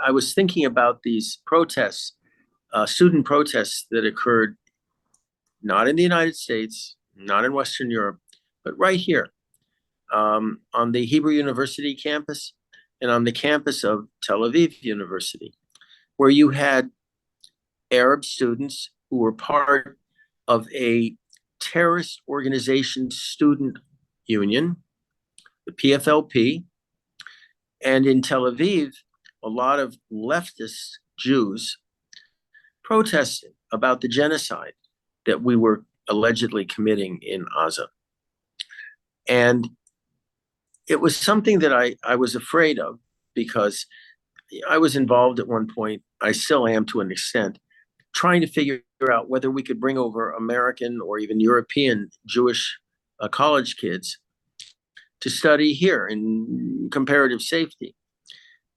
I was thinking about these protests, student protests that occurred not in the United States, not in Western Europe, but right here on the Hebrew University campus and on the campus of Tel Aviv University, where you had Arab students who were part of a terrorist organization student union, the PFLP. And in Tel Aviv, a lot of leftist Jews protested about the genocide that we were allegedly committing in Gaza. And it was something that I was afraid of, because I was involved at one point, I still am to an extent, trying to figure out whether we could bring over American or even European Jewish college kids to study here in comparative safety.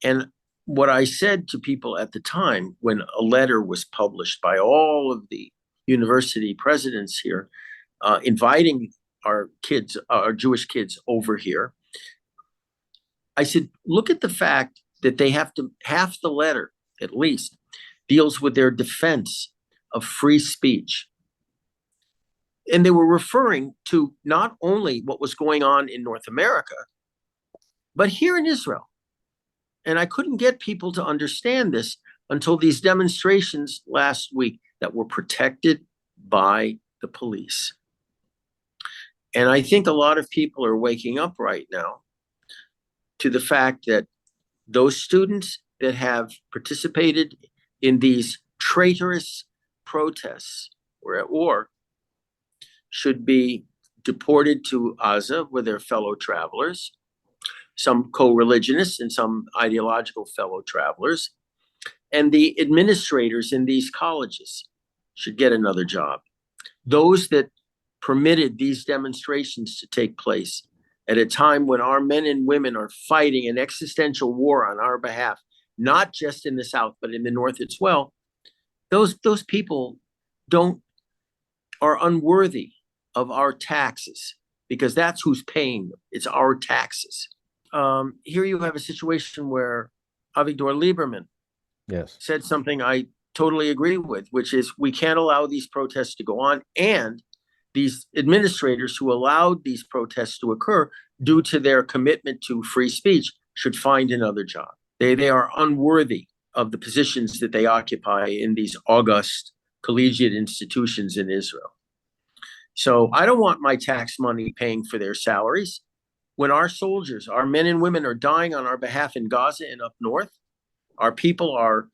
And what I said to people at the time, when a letter was published by all of the university presidents here, inviting our kids, our Jewish kids over here, I said, look at the fact that they have to, half the letter at least, deals with their defense of free speech. And they were referring to not only what was going on in North America, but here in Israel. And I couldn't get people to understand this until these demonstrations last week that were protected by the police. And I think a lot of people are waking up right now to the fact that those students that have participated in these traitorous protests or at war should be deported to Gaza with their fellow travelers, some co-religionists and some ideological fellow travelers. And the administrators in these colleges should get another job. Those that permitted these demonstrations to take place at a time when our men and women are fighting an existential war on our behalf, not just in the South, but in the North as well, those people are unworthy of our taxes, because that's who's paying them. It's our taxes. Here you have a situation where Avigdor Lieberman said something I totally agree with, which is we can't allow these protests to go on. And these administrators who allowed these protests to occur due to their commitment to free speech should find another job. They are unworthy of the positions that they occupy in these august collegiate institutions in Israel. So I don't want my tax money paying for their salaries. When our soldiers, our men and women are dying on our behalf in Gaza and up north, our people are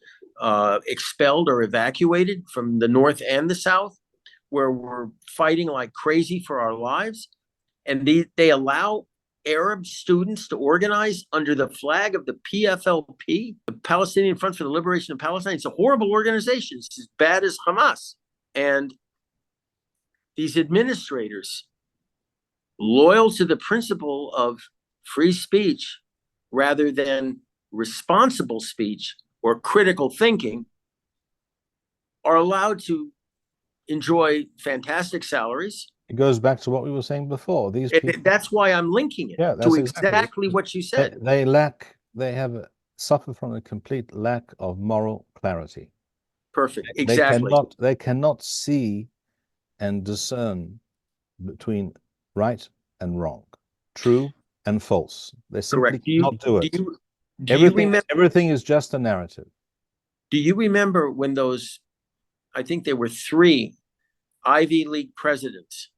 expelled or evacuated from the north and the south, where we're fighting like crazy for our lives, and they allow Arab students to organize under the flag of the PFLP, the Palestinian Front for the Liberation of Palestine. It's a horrible organization. It's as bad as Hamas. And these administrators, loyal to the principle of free speech rather than responsible speech or critical thinking, are allowed to enjoy fantastic salaries. It goes back to what we were saying before. These people, that's why I'm linking it to exactly what you said. They suffer from a complete lack of moral clarity. Perfect. Exactly. They cannot see and discern between right and wrong, true and false. They simply cannot do it. Everything is just a narrative. Do you remember when those, I think there were 3 Ivy League presidents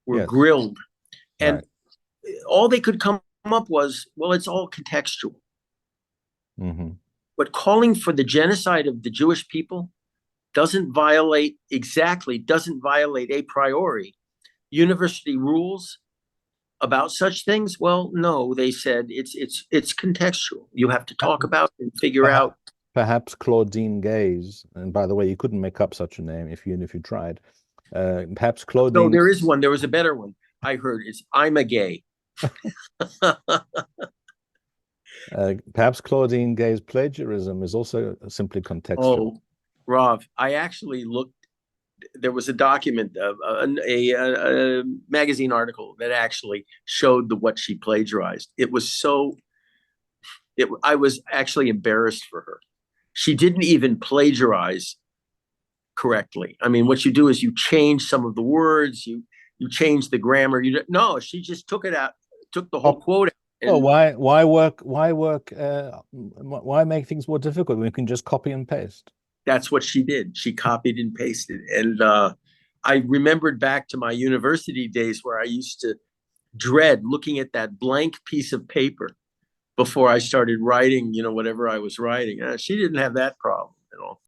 were grilled, and all they could come up was, well, it's all contextual. But calling for the genocide of the Jewish people doesn't violate a priori university rules about such things. Well, no, they said it's contextual. You have to talk about and figure out. Perhaps Claudine Gaze, and by the way, you couldn't make up such a name if you tried. Perhaps Claudine. No, there is one. There was a better one. I heard it's I'm a gay. Perhaps Claudine Gay's plagiarism is also simply contextual. Oh, Rav, I actually looked. There was a document, a magazine article that actually showed what she plagiarized. It was so I was actually embarrassed for her. She didn't even plagiarize correctly. I mean, what you do is you change some of the words, you change the grammar. No, she just took it out, took the whole quote out. Well, why make things more difficult when we can just copy and paste? That's what she did. She copied and pasted. And I remembered back to my university days where I used to dread looking at that blank piece of paper before I started writing, whatever I was writing. She didn't have that problem at all.